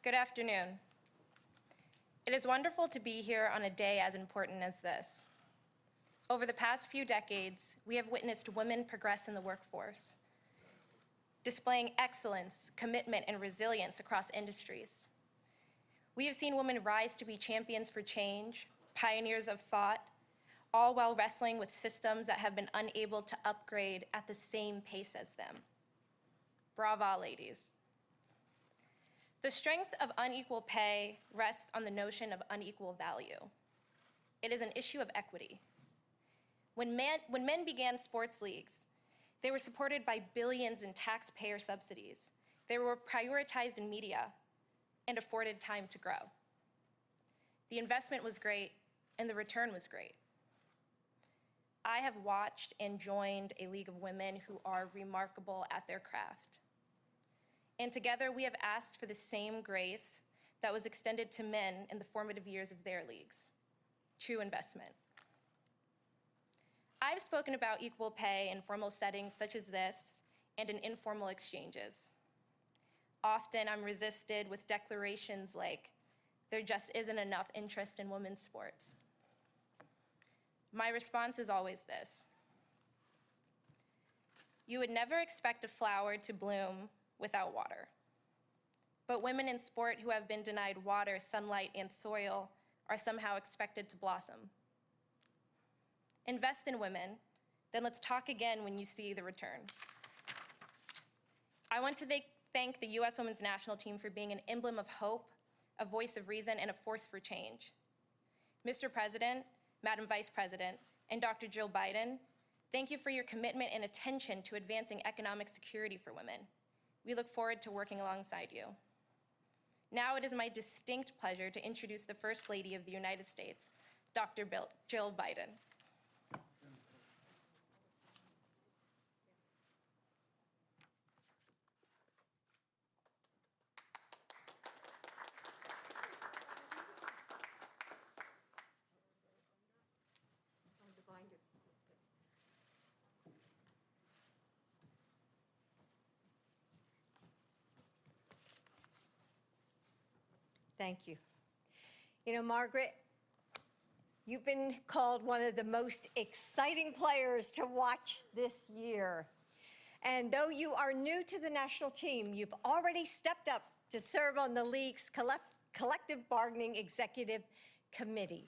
Good afternoon. It is wonderful to be here on a day as important as this. Over the past few decades, we have witnessed women progress in the workforce, displaying excellence, commitment, and resilience across industries. We have seen women rise to be champions for change, pioneers of thought, all while wrestling with systems that have been unable to upgrade at the same pace as them. Brava, ladies. The strength of unequal pay rests on the notion of unequal value. It is an issue of equity. When men began sports leagues, they were supported by billions in taxpayer subsidies. They were prioritized in media and afforded time to grow. The investment was great, and the return was great. I have watched and joined a league of women who are remarkable at their craft. And together we have asked for the same grace that was extended to men in the formative years of their leagues. True investment. I've spoken about equal pay in formal settings such as this and in informal exchanges. Often I'm resisted with declarations like, there just isn't enough interest in women's sports. My response is always this. You would never expect a flower to bloom without water. But women in sport who have been denied water, sunlight, and soil are somehow expected to blossom. Invest in women, then let's talk again when you see the return. I want to thank the U.S. Women's National Team for being an emblem of hope, a voice of reason, and a force for change. Mr. President, Madam Vice President, and Dr. Jill Biden, thank you for your commitment and attention to advancing economic security for women. We look forward to working alongside you. Now it is my distinct pleasure to introduce the First Lady of the United States, Dr. Jill Biden. Thank you. You know, Margaret, you've been called one of the most exciting players to watch this year. And though you are new to the national team, you've already stepped up to serve on the league's collective bargaining executive committee.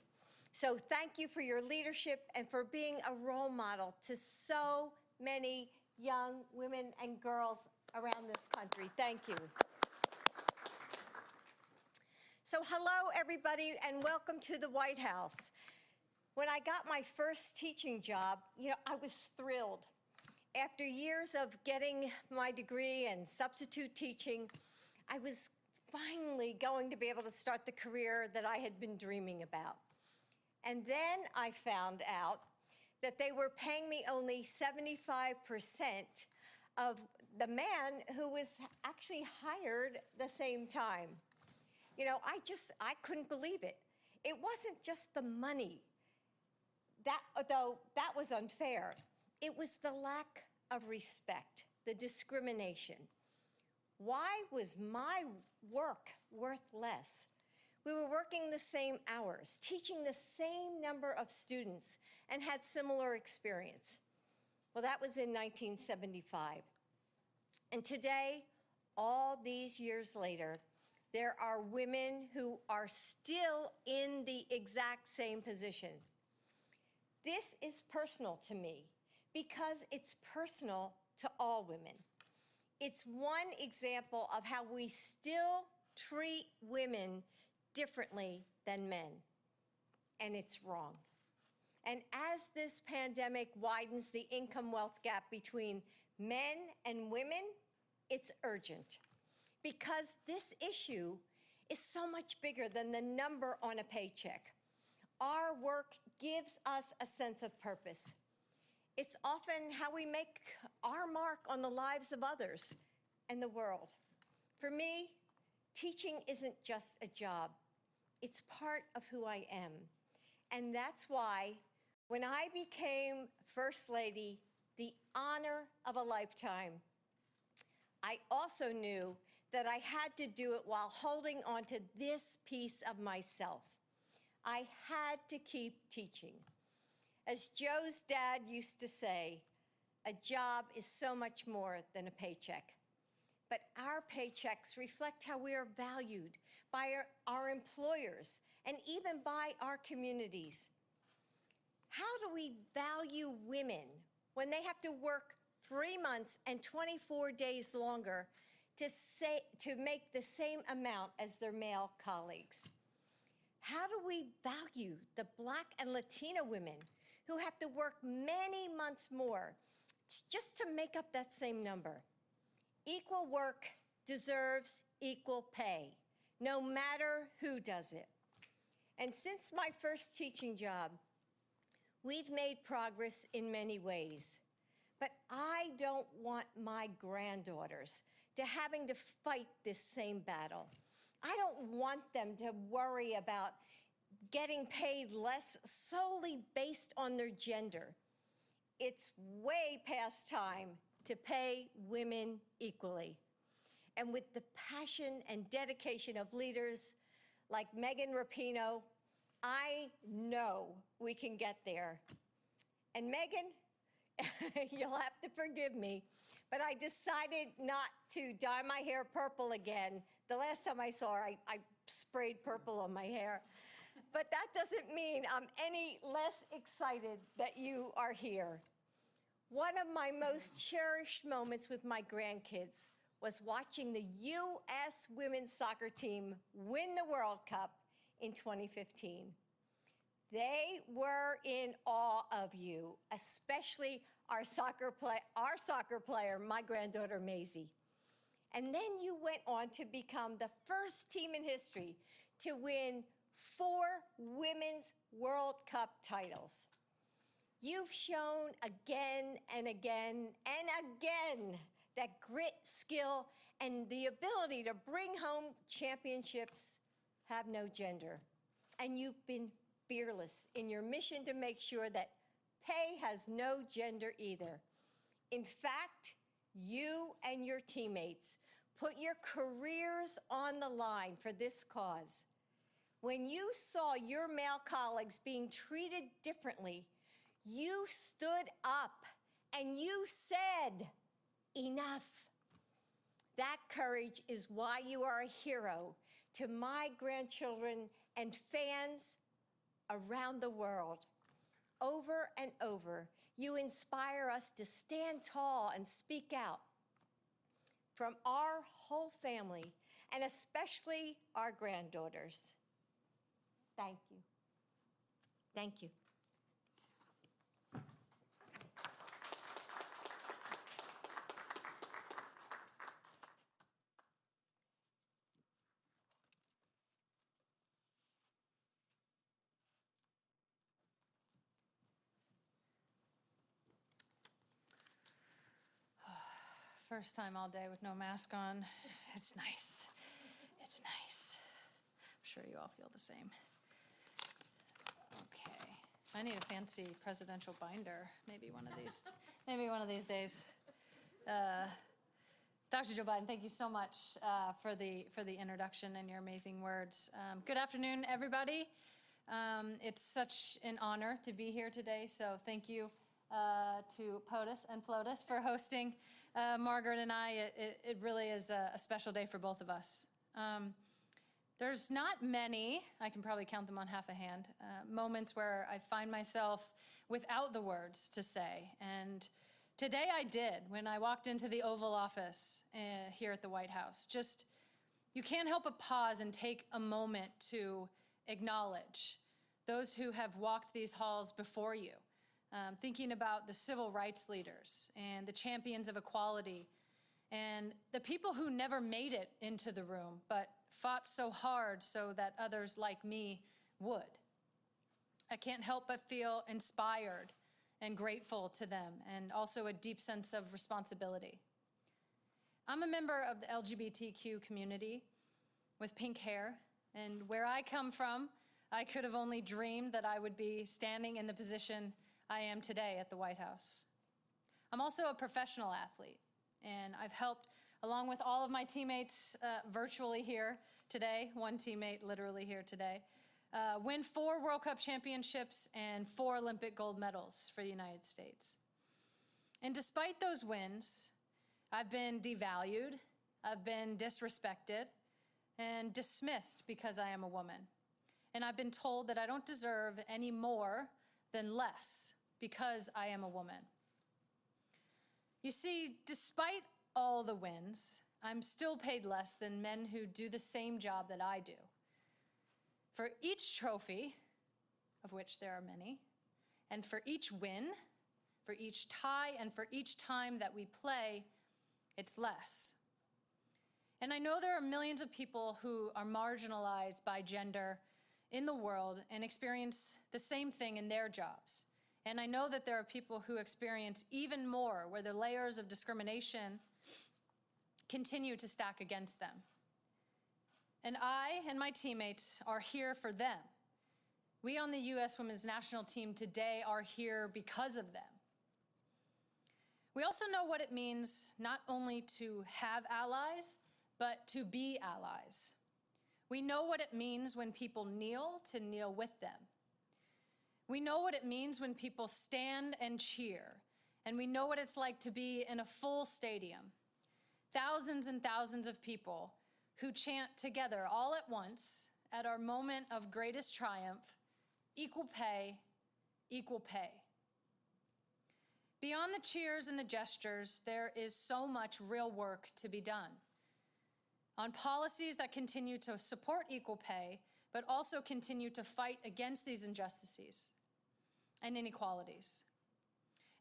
So thank you for your leadership and for being a role model to so many young women and girls around this country. Thank you. So hello, everybody, and welcome to the White House. When I got my first teaching job, I was thrilled. After years of getting my degree and substitute teaching, I was finally going to be able to start the career that I had been dreaming about. And then I found out that they were paying me only 75% of the man who was actually hired the same time. I couldn't believe it. It wasn't just the money, though that was unfair. It was the lack of respect, the discrimination. Why was my work worth less? We were working the same hours, teaching the same number of students, and had similar experience. Well, that was in 1975. And today, all these years later, there are women who are still in the exact same position. This is personal to me because it's personal to all women. It's one example of how we still treat women differently than men, and it's wrong. And as this pandemic widens the income-wealth gap between men and women, it's urgent. Because this issue is so much bigger than the number on a paycheck. Our work gives us a sense of purpose. It's often how we make our mark on the lives of others and the world. For me, teaching isn't just a job. It's part of who I am. And that's why when I became First Lady, the honor of a lifetime, I also knew that I had to do it while holding on to this piece of myself. I had to keep teaching. As Joe's dad used to say, a job is so much more than a paycheck. But our paychecks reflect how we are valued by our employers and even by our communities. How do we value women when they have to work 3 months and 24 days longer to make the same amount as their male colleagues? How do we value the Black and Latina women who have to work many months more just to make up that same number? Equal work deserves equal pay, no matter who does it. And since my first teaching job, we've made progress in many ways. But I don't want my granddaughters to having to fight this same battle. I don't want them to worry about getting paid less solely based on their gender. It's way past time to pay women equally. And with the passion and dedication of leaders like Megan Rapinoe, I know we can get there. And Megan, you'll have to forgive me, but I decided not to dye my hair purple again. The last time I saw her, I sprayed purple on my hair. But that doesn't mean I'm any less excited that you are here. One of my most cherished moments with my grandkids was watching the U.S. women's soccer team win the World Cup in 2015. They were in awe of you, especially our soccer player, my granddaughter Maisie. And then you went on to become the first team in history to win 4 Women's World Cup titles. You've shown again and again and again that grit, skill, and the ability to bring home championships have no gender. And you've been fearless in your mission to make sure that pay has no gender either. In fact, you and your teammates put your careers on the line for this cause. When you saw your male colleagues being treated differently, you stood up and you said, enough. That courage is why you are a hero to my grandchildren and fans around the world. Over and over, you inspire us to stand tall and speak out. From our whole family, and especially our granddaughters. Thank you. Thank you. First time all day with no mask on. It's nice. It's nice. I'm sure you all feel the same. Okay. I need a fancy presidential binder. Maybe one of these days. Dr. Joe Biden, thank you so much for the introduction and your amazing words. Good afternoon, everybody. It's such an honor to be here today, so thank you to POTUS and FLOTUS for hosting Margaret and I. It really is a special day for both of us. There's not many, I can probably count them on half a hand, moments where I find myself without the words to say. And today I did when I walked into the Oval Office here at the White House. Just, you can't help but pause and take a moment to acknowledge those who have walked these halls before you. Thinking about the civil rights leaders and the champions of equality and the people who never made it into the room but fought so hard so that others like me would. I can't help but feel inspired and grateful to them, and also a deep sense of responsibility. I'm a member of the LGBTQ community with pink hair, and where I come from, I could have only dreamed that I would be standing in the position I am today at the White House. I'm also a professional athlete, and I've helped along with all of my teammates virtually here today, one teammate literally here today, win 4 World Cup championships and 4 Olympic gold medals for the United States. And despite those wins, I've been devalued, I've been disrespected, and dismissed because I am a woman. And I've been told that I don't deserve any more than less because I am a woman. You see, despite all the wins, I'm still paid less than men who do the same job that I do. For each trophy, of which there are many, and for each win, for each tie, and for each time that we play, it's less. And I know there are millions of people who are marginalized by gender in the world and experience the same thing in their jobs. And I know that there are people who experience even more, where the layers of discrimination continue to stack against them. And I and my teammates are here for them. We on the U.S. Women's National Team today are here because of them. We also know what it means not only to have allies, but to be allies. We know what it means when people kneel to kneel with them. We know what it means when people stand and cheer, and we know what it's like to be in a full stadium. Thousands and thousands of people who chant together all at once at our moment of greatest triumph, equal pay, equal pay. Beyond the cheers and the gestures, there is so much real work to be done on policies that continue to support equal pay, but also continue to fight against these injustices and inequalities.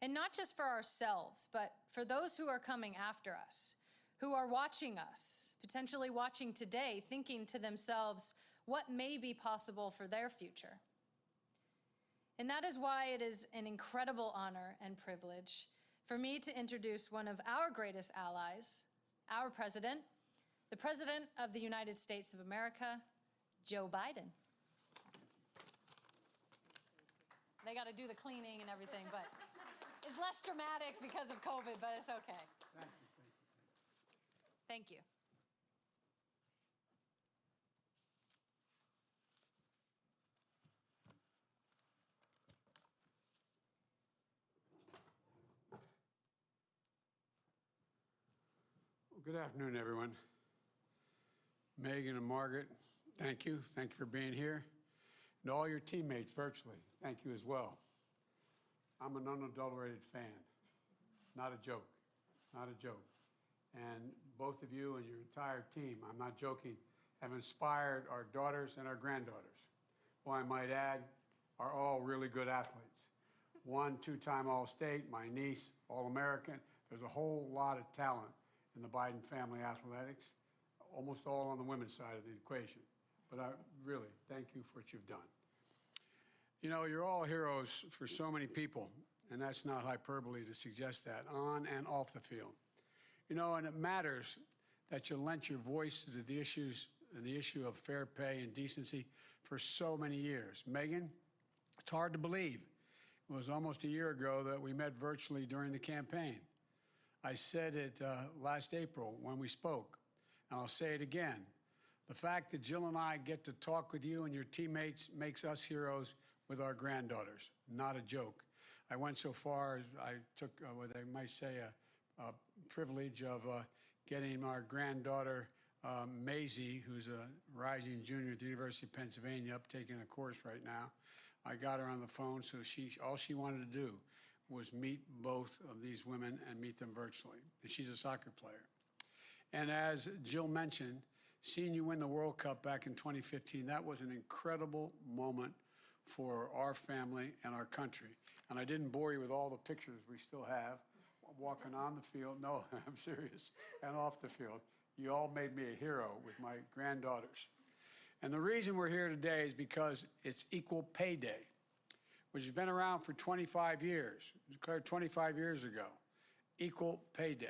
And not just for ourselves, but for those who are coming after us, who are watching us, potentially watching today, thinking to themselves, what may be possible for their future? And that is why it is an incredible honor and privilege for me to introduce one of our greatest allies, our president, the President of the United States of America, Joe Biden. They got to do the cleaning and everything, but it's less dramatic because of COVID, but it's okay. Thank you. Well, good afternoon, everyone. Megan and Margaret, thank you. Thank you for being here. And all your teammates virtually, thank you as well. I'm an unadulterated fan. Not a joke. Not a joke. And both of you and your entire team, I'm not joking, have inspired our daughters and our granddaughters, who I might add are all really good athletes. One two-time All-State, my niece, All-American. There's a whole lot of talent in the Biden family athletics, almost all on the women's side of the equation. But I really thank you for what you've done. You know, you're all heroes for so many people, and that's not hyperbole to suggest that, on and off the field. You know, and it matters that you lent your voice to the issue of fair pay and decency for so many years. Megan, it's hard to believe. It was almost a year ago that we met virtually during the campaign. I said it last April when we spoke, and I'll say it again. The fact that Jill and I get to talk with you and your teammates makes us heroes with our granddaughters. Not a joke. I went so far as I took what I might say a privilege of getting our granddaughter, Maisie, who's a rising junior at the University of Pennsylvania, up taking a course right now. I got her on the phone, so all she wanted to do was meet both of these women and meet them virtually. And she's a soccer player. And as Jill mentioned, seeing you win the World Cup back in 2015, that was an incredible moment for our family and our country. And I didn't bore you with all the pictures we still have, walking on the field. No, I'm serious, and off the field. You all made me a hero with my granddaughters. And the reason we're here today is because it's Equal Pay Day, which has been around for 25 years. It was declared 25 years ago. Equal Pay Day.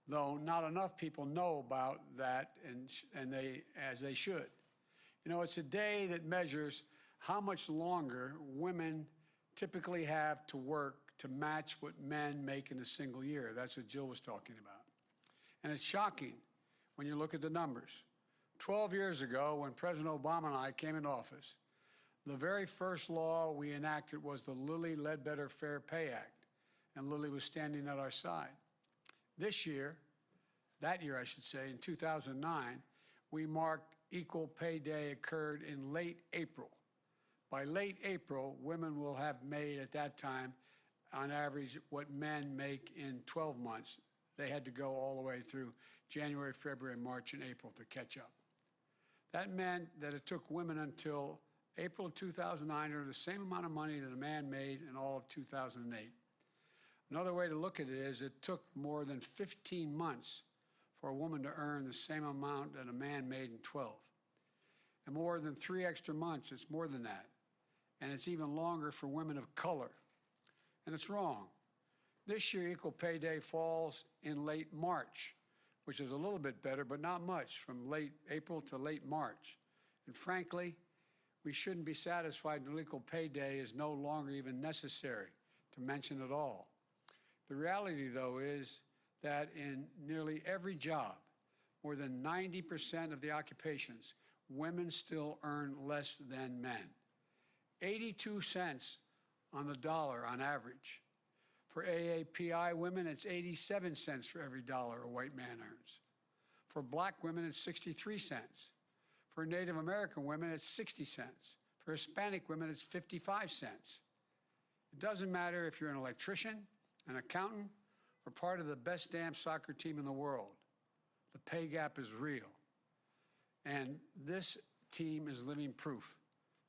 Though not enough people know about that, as they should. You know, it's a day that measures how much longer women typically have to work to match what men make in a single year. That's what Jill was talking about. And it's shocking when you look at the numbers. 12 years ago, when President Obama and I came into office, the very first law we enacted was the Lilly Ledbetter Fair Pay Act, and Lilly was standing at our side. This year, that year I should say, in 2009, we marked Equal Pay Day occurred in late April. By late April, women will have made at that time, on average, what men make in 12 months. They had to go all the way through January, February, March, and April to catch up. That meant that it took women until April of 2009 to earn the same amount of money that a man made in all of 2008. Another way to look at it is it took more than 15 months for a woman to earn the same amount that a man made in 12. And more than 3 extra months, it's more than that. And it's even longer for women of color. And it's wrong. This year, Equal Pay Day falls in late March, which is a little bit better, but not much, from late April to late March. And frankly, we shouldn't be satisfied until Equal Pay Day is no longer even necessary to mention at all. The reality, though, is that in nearly every job, more than 90% of the occupations, women still earn less than men. 82 cents on the dollar on average. For AAPI women, it's 87 cents for every dollar a white man earns. For black women, it's 63 cents. For Native American women, it's 60 cents. For Hispanic women, it's 55 cents. It doesn't matter if you're an electrician, an accountant, or part of the best damn soccer team in the world. The pay gap is real. And this team is living proof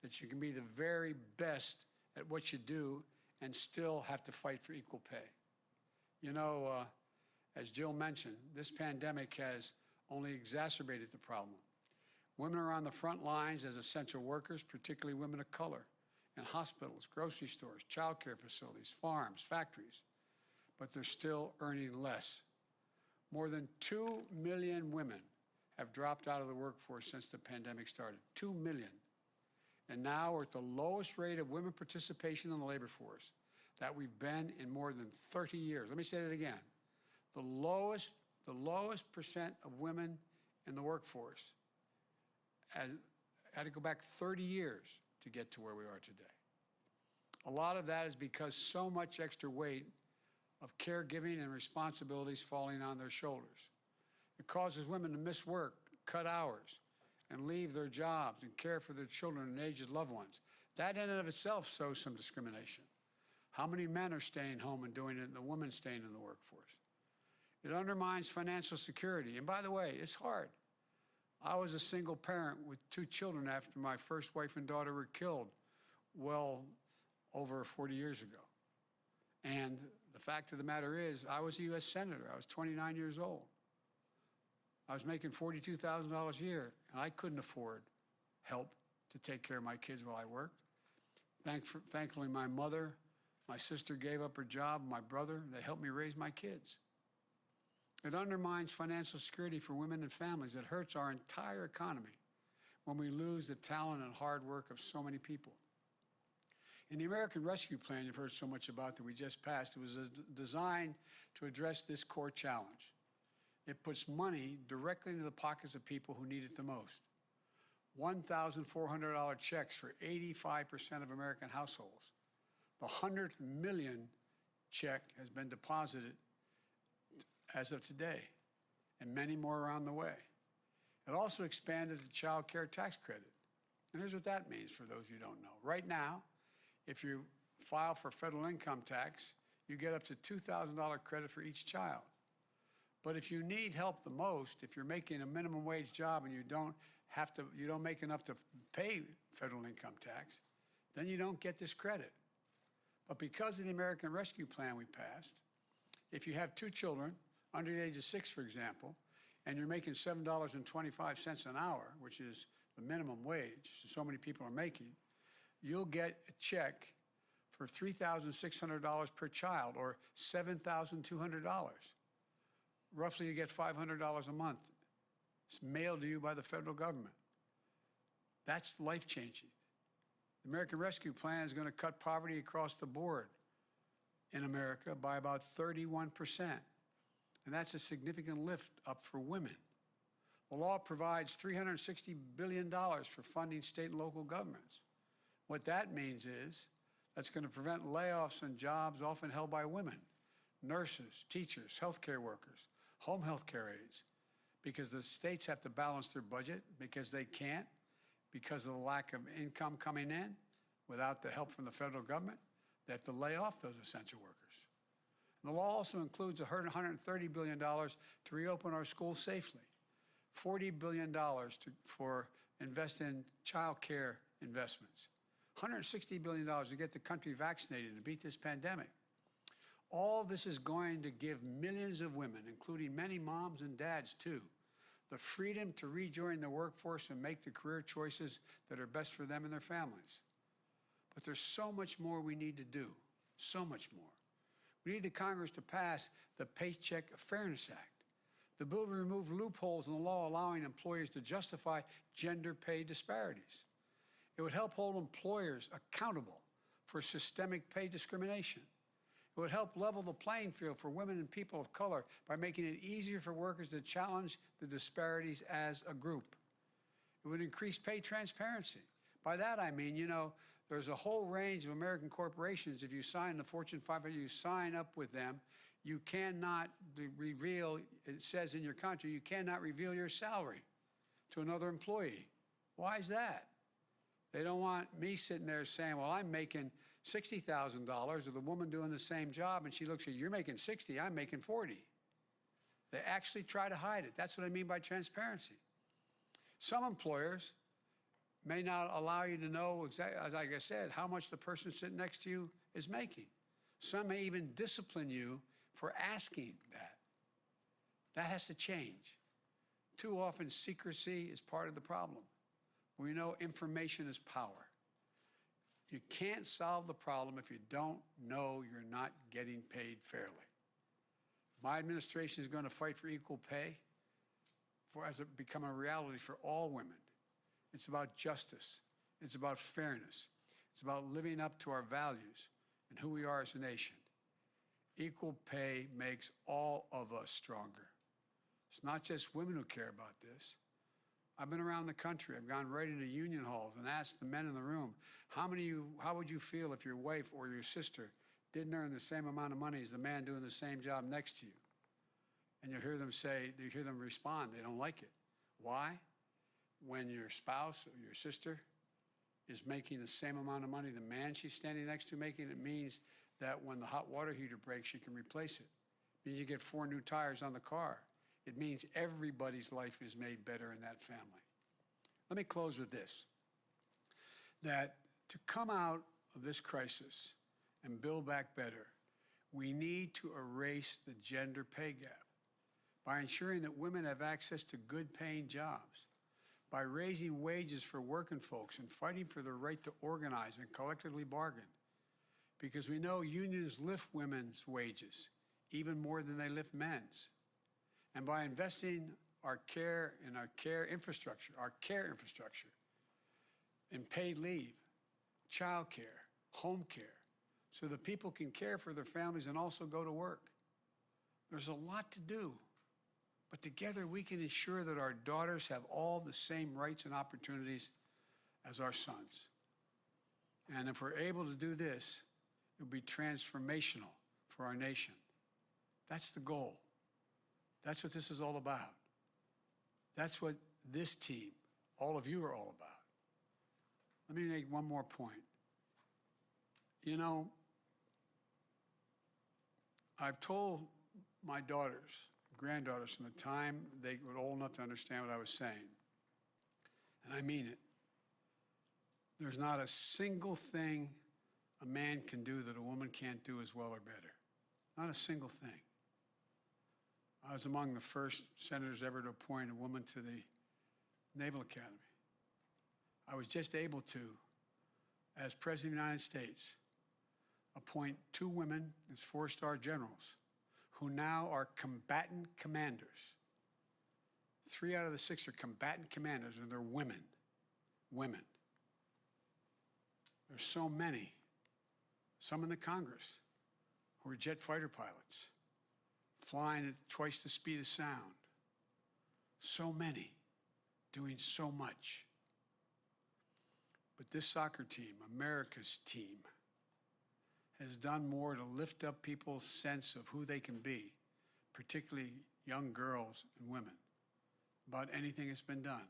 that you can be the very best at what you do and still have to fight for equal pay. You know, as Jill mentioned, this pandemic has only exacerbated the problem. Women are on the front lines as essential workers, particularly women of color, in hospitals, grocery stores, child care facilities, farms, factories, but they're still earning less. More than 2 million women have dropped out of the workforce since the pandemic started. 2 million. And now we're at the lowest rate of women participation in the labor force that we've been in more than 30 years. Let me say that again. The lowest percent of women in the workforce had to go back 30 years to get to where we are today. A lot of that is because so much extra weight of caregiving and responsibilities falling on their shoulders. It causes women to miss work, cut hours, and leave their jobs and care for their children and aged loved ones. That in and of itself shows some discrimination. How many men are staying home and doing it and the women staying in the workforce? It undermines financial security. And by the way, it's hard. I was a single parent with 2 children after my first wife and daughter were killed well over 40 years ago. And the fact of the matter is, I was a U.S. Senator. I was 29 years old. I was making $42,000 a year, and I couldn't afford help to take care of my kids while I worked. Thankfully, my mother, my sister gave up her job, my brother, they helped me raise my kids. It undermines financial security for women and families. It hurts our entire economy when we lose the talent and hard work of so many people. In the American Rescue Plan you've heard so much about that we just passed, it was designed to address this core challenge. It puts money directly into the pockets of people who need it the most. $1,400 checks for 85% of American households. The 100th million check has been deposited as of today, and many more are on the way. It also expanded the child care tax credit. And here's what that means for those who don't know. Right now, if you file for federal income tax, you get up to $2,000 credit for each child. But if you need help the most, if you're making a minimum wage job and you don't make enough to pay federal income tax, then you don't get this credit. But because of the American Rescue Plan we passed, if you have 2 children under the age of 6, for example, and you're making $7.25 an hour, which is the minimum wage so many people are making, you'll get a check for $3,600 per child, or $7,200. Roughly, you get $500 a month. It's mailed to you by the federal government. That's life-changing. The American Rescue Plan is going to cut poverty across the board in America by about 31%. and that's a significant lift up for women. The law provides $360 billion for funding state and local governments. What that means is that's going to prevent layoffs in jobs often held by women, nurses, teachers, healthcare workers, home healthcare aides, because the states have to balance their budget because they can't, because of the lack of income coming in without the help from the federal government. They have to lay off those essential workers. And the law also includes $130 billion to reopen our schools safely, $40 billion for invest in child care investments, $160 billion to get the country vaccinated and beat this pandemic. All this is going to give millions of women, including many moms and dads too, the freedom to rejoin the workforce and make the career choices that are best for them and their families. But there's so much more we need to do, so much more. We need the Congress to pass the Paycheck Fairness Act. The bill will remove loopholes in the law allowing employers to justify gender pay disparities. It would help hold employers accountable for systemic pay discrimination. It would help level the playing field for women and people of color by making it easier for workers to challenge the disparities as a group. It would increase pay transparency. By that I mean, there's a whole range of American corporations. If you sign the Fortune 500, you sign up with them, you cannot reveal, it says in your contract, you cannot reveal your salary to another employee. Why is that? They don't want me sitting there saying, well, I'm making $60,000, or the woman doing the same job, and she looks at you, you're making 60, I'm making 40. They actually try to hide it. That's what I mean by transparency. Some employers may not allow you to know, exactly, as like I said, how much the person sitting next to you is making. Some may even discipline you for asking that. That has to change. Too often, secrecy is part of the problem. We know information is power. You can't solve the problem if you don't know you're not getting paid fairly. My administration is going to fight for equal pay as it become a reality for all women. It's about justice. It's about fairness. It's about living up to our values and who we are as a nation. Equal pay makes all of us stronger. It's not just women who care about this. I've been around the country. I've gone right into union halls and asked the men in the room, how would you feel if your wife or your sister didn't earn the same amount of money as the man doing the same job next to you? And you hear them respond, they don't like it. Why? When your spouse or your sister is making the same amount of money the man she's standing next to making, it means that when the hot water heater breaks, you can replace it. It means you get 4 new tires on the car. It means everybody's life is made better in that family. Let me close with this, that to come out of this crisis and build back better, we need to erase the gender pay gap by ensuring that women have access to good-paying jobs, by raising wages for working folks and fighting for the right to organize and collectively bargain, because we know unions lift women's wages even more than they lift men's. And by investing our care infrastructure, in paid leave, child care, home care, so that people can care for their families and also go to work. There's a lot to do, but together we can ensure that our daughters have all the same rights and opportunities as our sons. And if we're able to do this, it will be transformational for our nation. That's the goal. That's what this is all about. That's what this team, all of you, are all about. Let me make one more point. I've told my daughters, granddaughters, from the time they were old enough to understand what I was saying, and I mean it, there's not a single thing a man can do that a woman can't do as well or better. Not a single thing. I was among the first senators ever to appoint a woman to the Naval Academy. I was just able to, as President of the United States, appoint 2 women as 4-star generals who now are combatant commanders. 3 out of the 6 are combatant commanders, and they're women. Women. There's so many, some in the Congress, who are jet fighter pilots, flying at twice the speed of sound. So many doing so much. But this soccer team, America's team, has done more to lift up people's sense of who they can be, particularly young girls and women, about anything that's been done.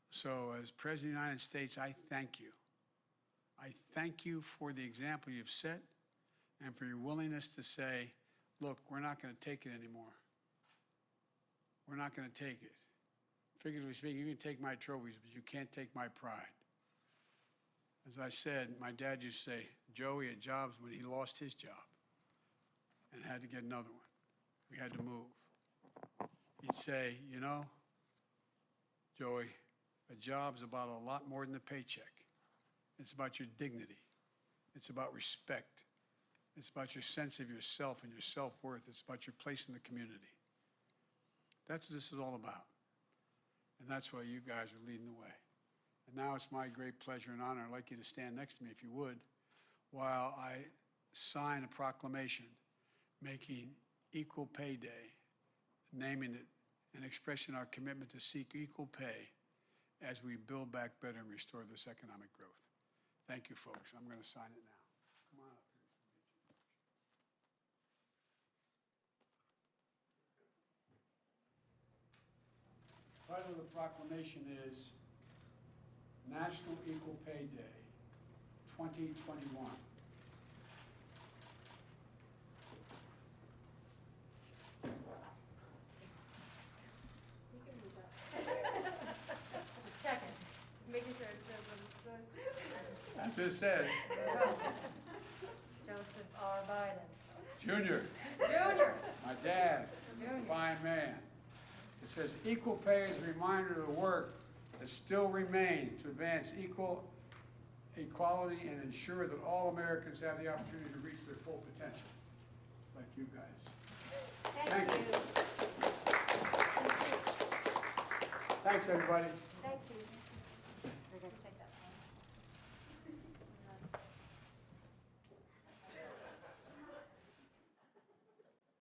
So as President of the United States, I thank you. I thank you for the example you've set and for your willingness to say, look, we're not going to take it anymore. We're not going to take it. Figuratively speaking, you can take my trophies, but you can't take my pride. As I said, my dad used to say, Joey had jobs when he lost his job and had to get another one. We had to move. He'd say, you know, Joey, a job's about a lot more than a paycheck. It's about your dignity. It's about respect. It's about your sense of yourself and your self-worth. It's about your place in the community. That's what this is all about. And that's why you guys are leading the way. And now it's my great pleasure and honor. I'd like you to stand next to me, if you would, while I sign a proclamation making Equal Pay Day, naming it and expressing our commitment to seek equal pay as we build back better and restore this economic growth. Thank you, folks. I'm going to sign it now. Come on up here. The title of the proclamation is National Equal Pay Day 2021. Checking. Making sure it says what it says. That's what it said. Joseph R. Biden. Junior, Junior. my dad, Junior. fine man. It says equal pay is a reminder of the work that still remains to advance equality and ensure that all Americans have the opportunity to reach their full potential, like you guys. Thank you. Thanks, everybody. Thanks, Susan.